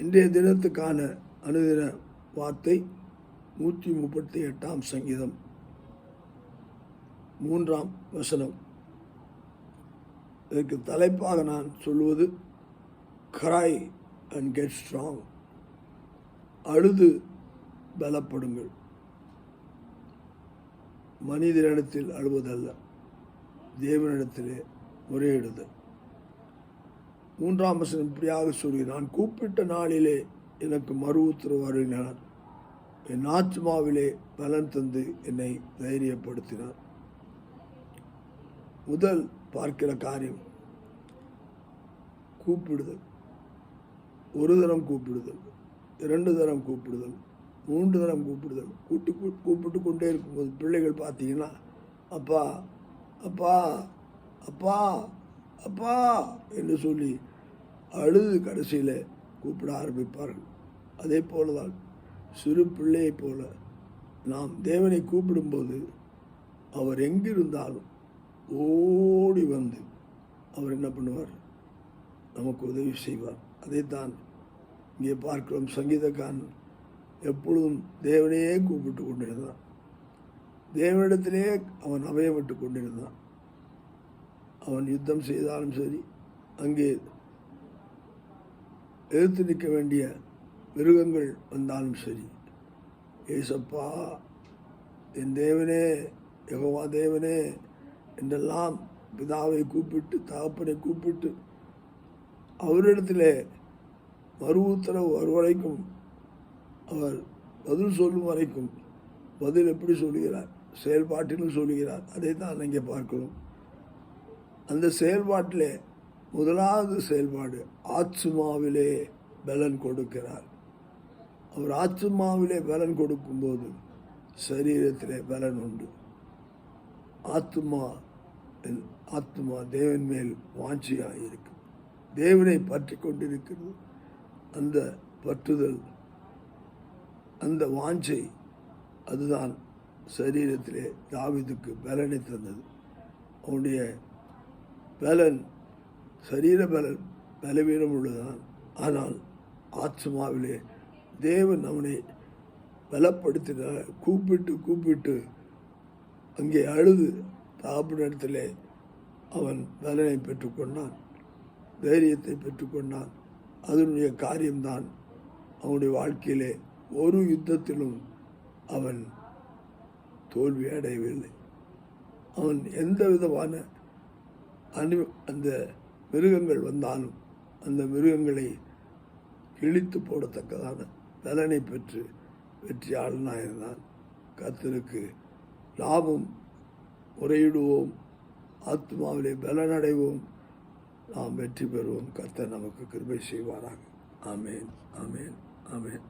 இன்றைய தினத்துக்கான அனுதின வார்த்தை 138 சங்கீதம் 3 இதற்கு தலைப்பாக நான் சொல்வது cry and get strong. அழுது பலப்படுங்கள். மனிதனிடத்தில் அழுவதல்ல, தேவனிடத்திலே முறையிடுதல். 3 இப்படியாக சொல்கிறேன், நான் கூப்பிட்ட நாளிலே எனக்கு மறு உத்தரவு அருளினார், என் ஆத்மாவிலே பலன் தந்து என்னை தைரியப்படுத்தினார். முதல் பார்க்கிற காரியம் கூப்பிடுதல். ஒரு தரம் கூப்பிடுதல், 2 தரம் கூப்பிடுதல், 3 தரம் கூப்பிடுதல். கூப்பிட்டு கொண்டே இருக்கும்போது பிள்ளைகள் பார்த்தீங்கன்னா அப்பா அப்பா அப்பா அப்பா என்று சொல்லி அழுது கடைசியில் கூப்பிட ஆரம்பிப்பார்கள். அதே போல தான் சிறு பிள்ளையைப் போல நாம் தேவனை கூப்பிடும்போது அவர் எங்கிருந்தாலும் ஓடி வந்து அவர் என்ன பண்ணுவார், நமக்கு உதவி செய்வார். அதைத்தான் இங்கே பார்க்கிறோம். சங்கீதக்காரன் எப்பொழுதும் தேவனையே கூப்பிட்டு கொண்டிருந்தான். தேவனிடத்திலே அவன் அபயமிட்டு கொண்டிருந்தான். அவன் யுத்தம் செய்தாலும் சரி, அங்கே எதிர்த்து நிற்க வேண்டிய மிருகங்கள் வந்தாலும் சரி, ஏசப்பா என் தேவனே, யெகோவா தேவனே என்றெல்லாம் பிதாவை கூப்பிட்டு தகப்பனை கூப்பிட்டு அவரிடத்தில் மறு உத்தரவு வரும் வரைக்கும், அவர் பதில் சொல்லும் வரைக்கும், பதில் எப்படி சொல்கிறார், செயல்பாட்டிலும் சொல்கிறார். அதை தான் இங்கே பார்க்கிறோம். அந்த செயல்பாட்டிலே முதலாவது செயல்பாடு ஆத்துமாவிலே பலன் கொடுக்கிறார். அவர் ஆத்துமாவிலே பலன் கொடுக்கும்போது சரீரத்திலே பலன் உண்டு. ஆத்துமா தேவன் மேல் வாஞ்சியாக இருக்கு, தேவனை பற்றி கொண்டிருக்கிறது. அந்த பற்றுதல், அந்த வாஞ்சை, அதுதான் சரீரத்திலே தாவீதுக்கு பலனை தந்தது. அவனுடைய பலன், சரீர பலன் பலவீனம் உள்ளதான். ஆனால் ஆத்மாவிலே தேவன் அவனை பலப்படுத்தினார். கூப்பிட்டு அங்கே அழுது தகப்பனிடத்திலே அவன் பலனை பெற்றுக்கொண்டான், தைரியத்தை பெற்றுக்கொண்டான். அதனுடைய காரியம்தான் அவனுடைய வாழ்க்கையிலே ஒரு யுத்தத்திலும் அவன் தோல்வி அடையவில்லை. அவன் எந்த விதமான அந்த மிருகங்கள் வந்தாலும் அந்த மிருகங்களை கிழித்து போடத்தக்கதான பலனை பெற்று வெற்றியாளனாயிருந்தான். கர்த்தருக்கு லாபம், முறையிடுவோம், ஆத்மாவிலே பலனடைவோம், நாம் வெற்றி பெறுவோம். கர்த்தர் நமக்கு கிருபை செய்வாராக. ஆமேன், ஆமேன், ஆமேன்.